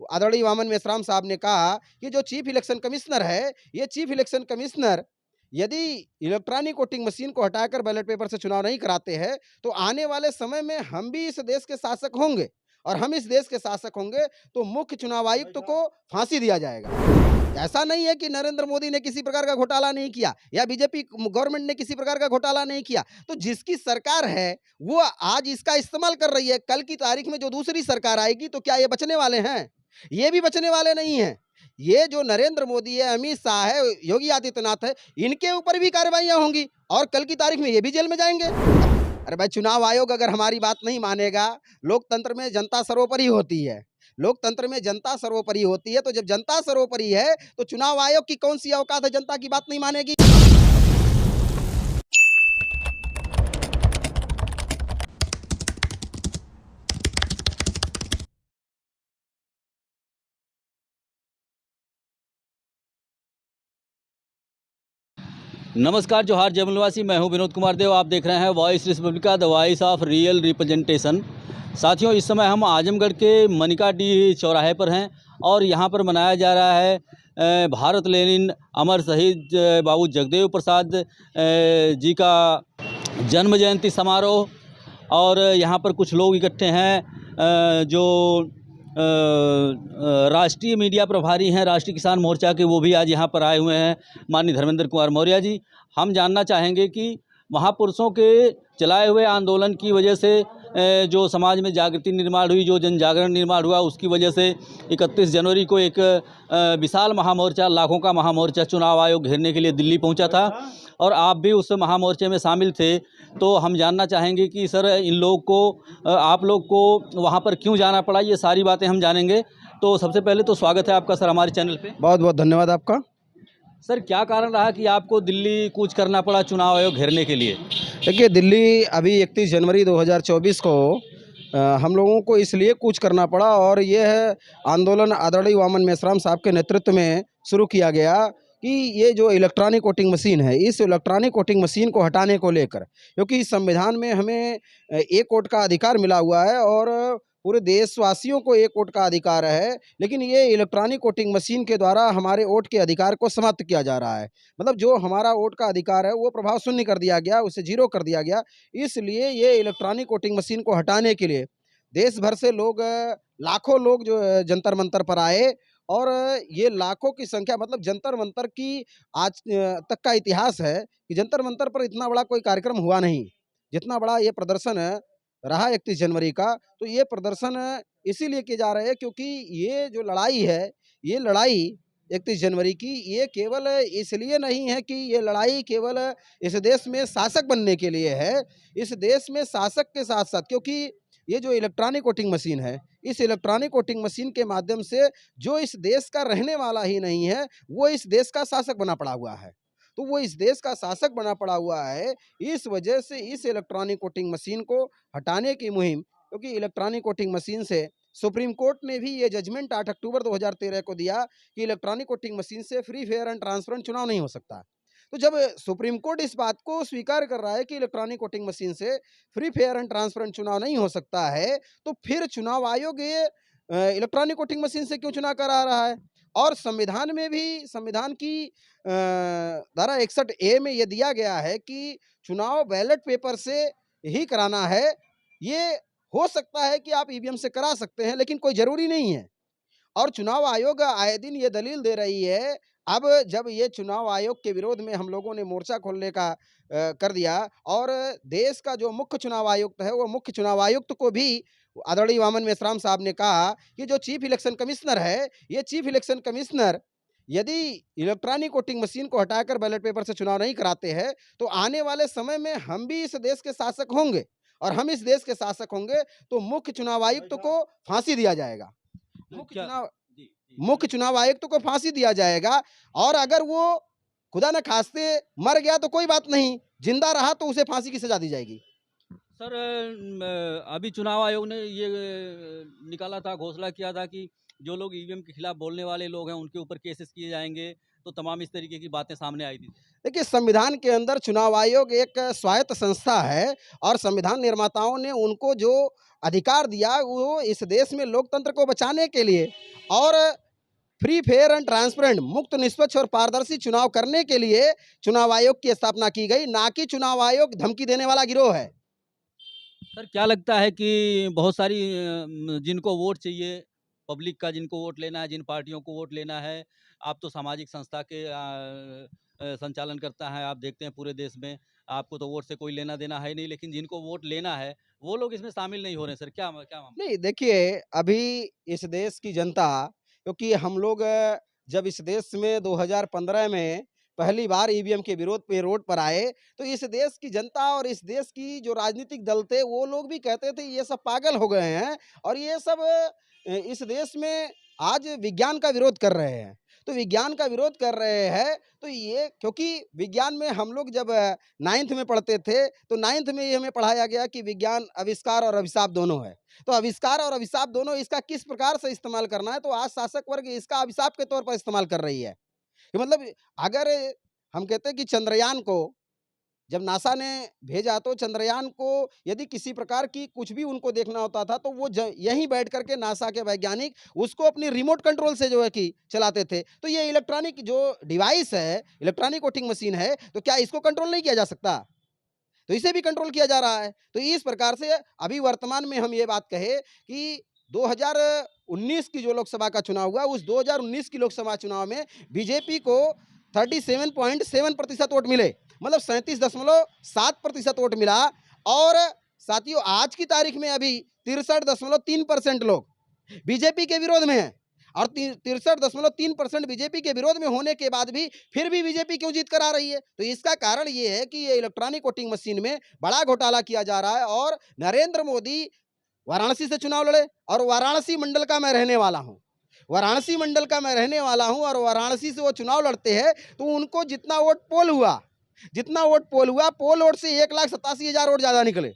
आदरणीय वामन मेश्राम साहब ने कहा कि जो चीफ इलेक्शन कमिश्नर है, ये चीफ इलेक्शन कमिश्नर यदि इलेक्ट्रॉनिक वोटिंग मशीन को हटाकर बैलेट पेपर से चुनाव नहीं कराते हैं, तो आने वाले समय में हम भी इस देश के शासक होंगे और हम इस देश के शासक होंगे, तो मुख्य चुनाव आयुक्त को फांसी दिया जाएगा। ऐसा नहीं है कि नरेंद्र मोदी ने किसी प्रकार का घोटाला नहीं किया या बीजेपी गवर्नमेंट ने किसी प्रकार का घोटाला नहीं किया। तो जिसकी सरकार है, वो आज इसका इस्तेमाल कर रही है। कल की तारीख में जो दूसरी सरकार आएगी, तो क्या ये बचने वाले हैं? ये भी बचने वाले नहीं हैं। ये जो नरेंद्र मोदी है, अमित शाह है, योगी आदित्यनाथ है, इनके ऊपर भी कार्रवाइयाँ होंगी और कल की तारीख में ये भी जेल में जाएँगे। अरे भाई, चुनाव आयोग अगर हमारी बात नहीं मानेगा, लोकतंत्र में जनता सर्वोपरि होती है। लोकतंत्र में जनता सर्वोपरि होती है, तो जब जनता सर्वोपरि है, तो चुनाव आयोग की कौन-सी औकात है जनता की बात नहीं मानेगी? नमस्कार, जोहार जयमलवासी। मैं हूं विनोद कुमार देव। आप देख रहे हैं voice Republica, the voice of real representation. साथियों, इस समय हम आजमगढ़ के मनिकाडीह चौराहे पर हैं और यहां पर मनाया जा रहा है भारत लेनिन अमर शहीद बाबू जगदेव प्रसाद जी का जन्म जयंती समारोह। और यहां पर कुछ लोग इकट्ठे हैं जो राष्ट्रीय मीडिया प्रभारी हैं राष्ट्रीय किसान मोर्चा के, वो भी आज यहाँ पर आए हुए हैं, माननीय धर्मेंद्र कुमार मौर्य जी। हम जानना चाहेंगे कि महापुरुषों के चलाए हुए आंदोलन की वजह से जो समाज में जागृति निर्माण हुई, जो जन जागरण निर्माण हुआ, उसकी वजह से 31 जनवरी को एक विशाल महामोर्चा, लाखों का महामोर्चा चुनाव आयोग घेरने के लिए दिल्ली पहुंचा था और आप भी उस महामोर्चे में शामिल थे। तो हम जानना चाहेंगे कि सर, इन लोग को आप लोग को वहां पर क्यों जाना पड़ा, ये सारी बातें हम जानेंगे। तो सबसे पहले तो स्वागत है आपका सर हमारे चैनल पे। बहुत-बहुत धन्यवाद आपका। सर, क्या कारण रहा कि आपको दिल्ली कूच करना पड़ा चुनाव आयोग घेरने के लिए? देखिए, दिल्ली अभी 31 जनवरी 2024 को हम लोगों को इसलिए कूच करना पड़ा और ये है आंदोलन आदरणीय वामन मेश्राम साहब के नेतृत्व में शुरू किया गया कि ये जो इलेक्ट्रॉनिक वोटिंग मशीन है, इस इलेक्ट्रॉनिक वोटिंग मशीन को हटाने को लेकर, क्योंकि इस संविधान में हमें एक वोट का अधिकार मिला हुआ है और पूरे देशवासियों को एक वोट का अधिकार है, लेकिन ये इलेक्ट्रॉनिक वोटिंग मशीन के द्वारा हमारे वोट के अधिकार को समाप्त किया जा रहा है। मतलब जो हमारा वोट का अधिकार है, वो प्रभाव शून्य कर दिया गया, उसे ज़ीरो कर दिया गया। इसलिए ये इलेक्ट्रॉनिक वोटिंग मशीन को हटाने के लिए देश भर से लोग लाखों लोग जो जंतर मंतर पर आए और ये लाखों की संख्या, मतलब जंतर मंतर की आज तक का इतिहास है कि जंतर मंतर पर इतना बड़ा कोई कार्यक्रम हुआ नहीं, जितना बड़ा ये प्रदर्शन रहा 31 जनवरी का। तो ये प्रदर्शन इसीलिए किए जा रहे हैं क्योंकि ये जो लड़ाई है, ये लड़ाई 31 जनवरी की, ये केवल इसलिए नहीं है कि ये लड़ाई केवल इस देश में शासक बनने के लिए है। इस देश में शासक के साथ-साथ, क्योंकि ये जो इलेक्ट्रॉनिक वोटिंग मशीन है, इस इलेक्ट्रॉनिक वोटिंग मशीन के माध्यम से जो इस देश का रहने वाला ही नहीं है, वो इस देश का शासक बना पड़ा हुआ है। तो वो इस देश का शासक बना पड़ा हुआ है, इस वजह से इस इलेक्ट्रॉनिक वोटिंग मशीन को हटाने की मुहिम, क्योंकि इलेक्ट्रॉनिक वोटिंग मशीन से सुप्रीम कोर्ट ने भी ये जजमेंट 8 अक्टूबर 2013 को दिया कि इलेक्ट्रॉनिक वोटिंग मशीन से फ्री, फेयर एंड ट्रांसपेरेंट चुनाव नहीं हो सकता। तो जब सुप्रीम कोर्ट इस बात को स्वीकार कर रहा है कि इलेक्ट्रॉनिक वोटिंग मशीन से फ्री, फेयर एंड ट्रांसपेरेंट चुनाव नहीं हो सकता है, तो फिर चुनाव आयोग ये इलेक्ट्रॉनिक वोटिंग मशीन से क्यों चुनाव करा रहा है? और संविधान में भी, संविधान की धारा 61 ए में ये दिया गया है कि चुनाव बैलेट पेपर से ही कराना है। ये हो सकता है कि आप ईवीएम से करा सकते हैं, लेकिन कोई ज़रूरी नहीं है। और चुनाव आयोग आए दिन ये दलील दे रही है। अब जब ये चुनाव आयोग के विरोध में हम लोगों ने मोर्चा खोलने का कर दिया और देश का जो मुख्य चुनाव आयुक्त है, वो मुख्य चुनाव आयुक्त को भी आदरणीय वामन मेश्राम साहब ने कहा कि जो चीफ इलेक्शन कमिश्नर है, ये चीफ इलेक्शन कमिश्नर यदि इलेक्ट्रॉनिक वोटिंग मशीन को हटाकर बैलेट पेपर से चुनाव नहीं कराते हैं, तो आने वाले समय में हम भी इस देश के शासक होंगे और हम इस देश के शासक होंगे, तो मुख्य चुनाव आयुक्त को फांसी दिया जाएगा। तो मुख्य क्या? चुनाव जी जी। मुख्य चुनाव आयुक्त को फांसी दिया जाएगा और अगर वो खुदा न खास्ते मर गया तो कोई बात नहीं, जिंदा रहा तो उसे फांसी की सजा दी जाएगी। सर, अभी चुनाव आयोग ने ये निकाला था, घोषणा किया था कि जो लोग ईवीएम के खिलाफ बोलने वाले लोग हैं उनके ऊपर केसेस किए जाएंगे। तो तमाम इस तरीके की बातें सामने आई थी। देखिए, संविधान के अंदर चुनाव आयोग एक स्वायत्त संस्था है और संविधान निर्माताओं ने उनको जो अधिकार दिया, वो इस देश में लोकतंत्र को बचाने के लिए और फ्री, फेयर एंड ट्रांसपेरेंट, मुक्त, निष्पक्ष और पारदर्शी चुनाव करने के लिए चुनाव आयोग की स्थापना की गई, ना कि चुनाव आयोग धमकी देने वाला गिरोह है। सर क्या लगता है कि बहुत सारी जिनको वोट चाहिए, पब्लिक का जिनको वोट लेना है, जिन पार्टियों को वोट लेना है, आप तो सामाजिक संस्था के संचालन करता है, आप देखते हैं पूरे देश में, आपको तो वोट से कोई लेना देना है नहीं, लेकिन जिनको वोट लेना है, वो लोग इसमें शामिल नहीं हो रहे हैं सर, क्या मामला? नहीं, देखिए, अभी इस देश की जनता, क्योंकि हम लोग जब इस देश में 2015 में पहली बार ईवीएम के विरोध पे रोड पर आए, तो इस देश की जनता और इस देश की जो राजनीतिक दल थे, वो लोग भी कहते थे ये सब पागल हो गए हैं और ये सब इस देश में आज विज्ञान का विरोध कर रहे हैं। तो विज्ञान का विरोध कर रहे हैं, तो ये क्योंकि विज्ञान में हम लोग जब 9th में पढ़ते थे, तो 9th में ये हमें पढ़ाया गया कि विज्ञान आविष्कार और अभिशाप दोनों है। तो आविष्कार और अभिशाप दोनों, इसका किस प्रकार से इस्तेमाल करना है, तो आज शासक वर्ग इसका अभिशाप के तौर पर इस्तेमाल कर रही है। कि मतलब अगर हम कहते हैं कि चंद्रयान को जब नासा ने भेजा, तो चंद्रयान को यदि किसी प्रकार की कुछ भी उनको देखना होता था, तो वो यहीं बैठ करके नासा के वैज्ञानिक उसको अपनी रिमोट कंट्रोल से जो है कि चलाते थे। तो ये इलेक्ट्रॉनिक जो डिवाइस है, इलेक्ट्रॉनिक वोटिंग मशीन है, तो क्या इसको कंट्रोल नहीं किया जा सकता? तो इसे भी कंट्रोल किया जा रहा है। तो इस प्रकार से अभी वर्तमान में हम ये बात कहें कि 2019 की जो लोकसभा का चुनाव हुआ, उस 2019 की लोकसभा चुनाव में बीजेपी को 37.7% वोट मिले, मतलब 37.7% वोट मिला। और साथियों, आज की तारीख में अभी 63.3% लोग बीजेपी के विरोध में हैं और 63.3% बीजेपी के विरोध में होने के बाद भी फिर भी बीजेपी क्यों जीत कर आ रही है? तो इसका कारण ये है कि ये इलेक्ट्रॉनिक वोटिंग मशीन में बड़ा घोटाला किया जा रहा है और नरेंद्र मोदी वाराणसी से चुनाव लड़े और वाराणसी मंडल का मैं रहने वाला हूं। वाराणसी मंडल का मैं रहने वाला हूं और वाराणसी से वो चुनाव लड़ते हैं, तो उनको जितना वोट पोल हुआ, पोल वोट से 1,87,000 वोट ज्यादा निकले।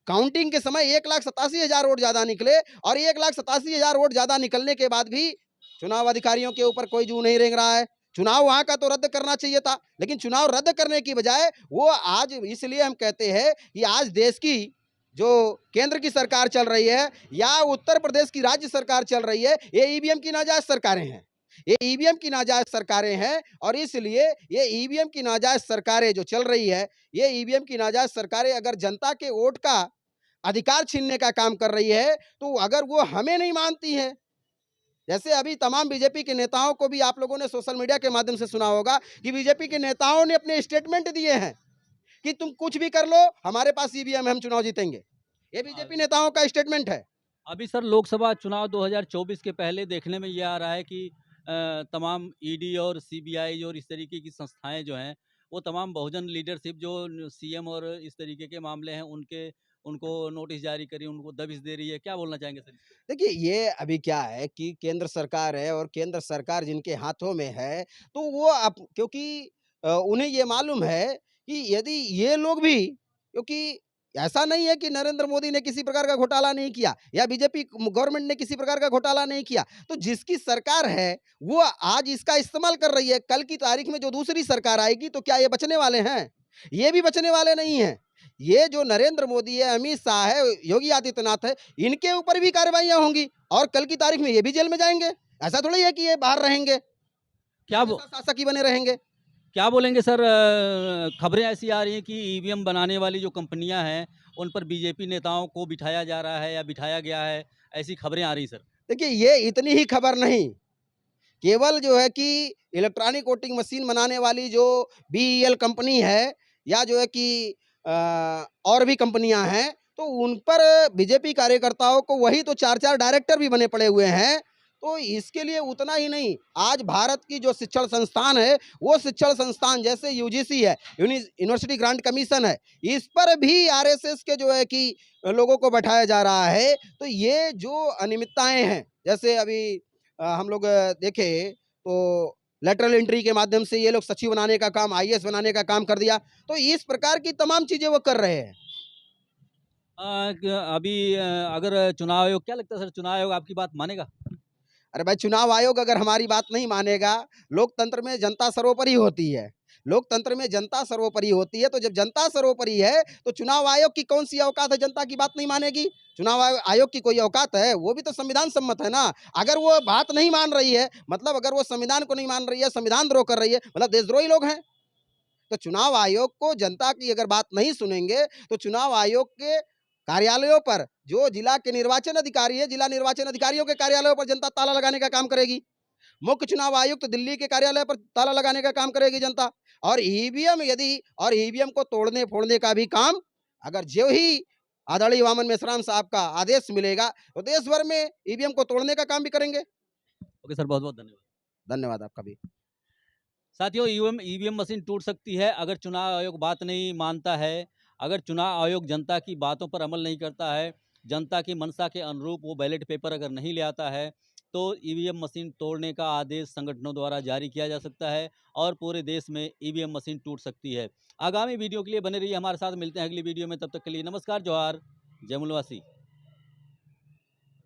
काउंटिंग के समय 1,87,000 वोट ज्यादा निकले और 1,87,000 वोट ज्यादा निकलने के बाद भी चुनाव अधिकारियों के ऊपर कोई जू नहीं रेंग रहा है। चुनाव वहां का तो रद्द करना चाहिए था, लेकिन चुनाव रद्द करने की बजाय वो आज, इसलिए हम कहते हैं कि आज देश की जो केंद्र की सरकार चल रही है या उत्तर प्रदेश की राज्य सरकार चल रही है, ये ईवीएम की नाजायज सरकारें हैं। ये ईवीएम की नाजायज सरकारें हैं और इसलिए ये ईवीएम की नाजायज सरकारें जो चल रही है, ये ईवीएम की नाजायज सरकारें अगर जनता के वोट का अधिकार छीनने का काम कर रही है, तो अगर वो हमें नहीं मानती है, जैसे अभी तमाम बीजेपी के नेताओं को भी आप लोगों ने सोशल मीडिया के माध्यम से सुना होगा कि बीजेपी के नेताओं ने अपने स्टेटमेंट दिए हैं कि तुम कुछ भी कर लो, हमारे पास ईवीएम है, हम चुनाव जीतेंगे। ये बीजेपी नेताओं का स्टेटमेंट है। अभी सर लोकसभा चुनाव 2024 के पहले देखने में ये आ रहा है कि तमाम ईडी और सीबीआई और इस तरीके की संस्थाएं जो हैं, वो तमाम बहुजन लीडरशिप जो सीएम और इस तरीके के मामले हैं उनको नोटिस जारी करी, उनको दबिश दे रही है। क्या बोलना चाहेंगे सर इस पे? देखिए, ये अभी क्या है कि केंद्र सरकार है और केंद्र सरकार जिनके हाथों में है, तो वो अब क्योंकि उन्हें ये मालूम है कि यदि ये लोग भी, क्योंकि ऐसा नहीं है कि नरेंद्र मोदी ने किसी प्रकार का घोटाला नहीं किया या बीजेपी गवर्नमेंट ने किसी प्रकार का घोटाला नहीं किया, तो जिसकी सरकार है वो आज इसका इस्तेमाल कर रही है। कल की तारीख में जो दूसरी सरकार आएगी, तो क्या ये बचने वाले हैं? ये भी बचने वाले नहीं हैं। ये जो नरेंद्र मोदी है, अमित शाह है, योगी आदित्यनाथ है, इनके ऊपर भी कार्रवाइयां होंगी और कल की तारीख में ये भी जेल में जाएंगे। ऐसा थोड़ी है कि ये बाहर रहेंगे, क्या बो, हमेशा शासक ही बने रहेंगे। क्या बोलेंगे सर? खबरें ऐसी आ रही हैं कि ईवीएम बनाने वाली जो कंपनियां हैं, उन पर बीजेपी नेताओं को बिठाया जा रहा है या बिठाया गया है, ऐसी खबरें आ रही सर। देखिए, ये इतनी ही खबर नहीं, केवल जो है कि इलेक्ट्रॉनिक वोटिंग मशीन बनाने वाली जो बीईएल कंपनी है या जो है कि और भी कंपनियां हैं, तो उन पर बीजेपी कार्यकर्ताओं को वही तो 4-4 डायरेक्टर भी बने पड़े हुए हैं। तो इसके लिए उतना ही नहीं, आज भारत की जो शिक्षण संस्थान है, वो शिक्षण संस्थान जैसे यूजीसी है, यूनिवर्सिटी ग्रांट कमीशन है, इस पर भी आरएसएस के जो है कि लोगों को बैठाया जा रहा है। तो ये जो अनियमितताएं हैं, जैसे अभी हम लोग देखें तो लेटरल एंट्री के माध्यम से ये लोग सचिव बनाने का काम, आईएएस बनाने का काम कर दिया। तो इस प्रकार की तमाम चीजें वो कर रहे हैं। अभी अगर चुनाव आयोग, क्या लगता है सर, चुनाव आयोग आपकी बात मानेगा? अरे भाई, चुनाव आयोग अगर हमारी बात नहीं मानेगा, लोकतंत्र में जनता सर्वोपरि होती है। लोकतंत्र में जनता सर्वोपरि होती है, तो जब जनता सर्वोपरि है, तो चुनाव आयोग की कौन-सी औकात है जनता की बात नहीं मानेगी? चुनाव आयोग की कोई औकात है? वो भी तो संविधान सम्मत है ना। अगर वो बात नहीं मान रही है, मतलब अगर वो संविधान को नहीं मान रही है, संविधान द्रोह कर रही है, मतलब देशद्रोही लोग हैं। तो चुनाव आयोग को जनता की अगर बात नहीं सुनेंगे, तो चुनाव आयोग के कार्यालयों पर जो जिला के निर्वाचन अधिकारी है, जिला निर्वाचन अधिकारियों के कार्यालयों पर जनता ताला लगाने का काम करेगी। मुख्य चुनाव आयुक्त तो दिल्ली के कार्यालय पर ताला लगाने का काम करेगी जनता। और ईवीएम को तोड़ने-फोड़ने का भी काम अगर ज्यों ही आदरणीय वामन मेश्राम साहब का आदेश मिलेगा, तो देश भर में ईवीएम को तोड़ने का काम भी करेंगे। ओके सर, बहुत-बहुत धन्यवाद। धन्यवाद आपका भी। साथियों, ईवीएम मशीन टूट सकती है अगर चुनाव आयोग बात नहीं मानता है, अगर चुनाव आयोग जनता की बातों पर अमल नहीं करता है, जनता की मंशा के अनुरूप वो बैलेट पेपर अगर नहीं ले आता है, तो ईवीएम मशीन तोड़ने का आदेश संगठनों द्वारा जारी किया जा सकता है और पूरे देश में ईवीएम मशीन टूट सकती है। आगामी वीडियो के लिए बने रहिए हमारे साथ, मिलते हैं अगली वीडियो में, तब तक के लिए नमस्कार, जोहार, जय मूलवासी।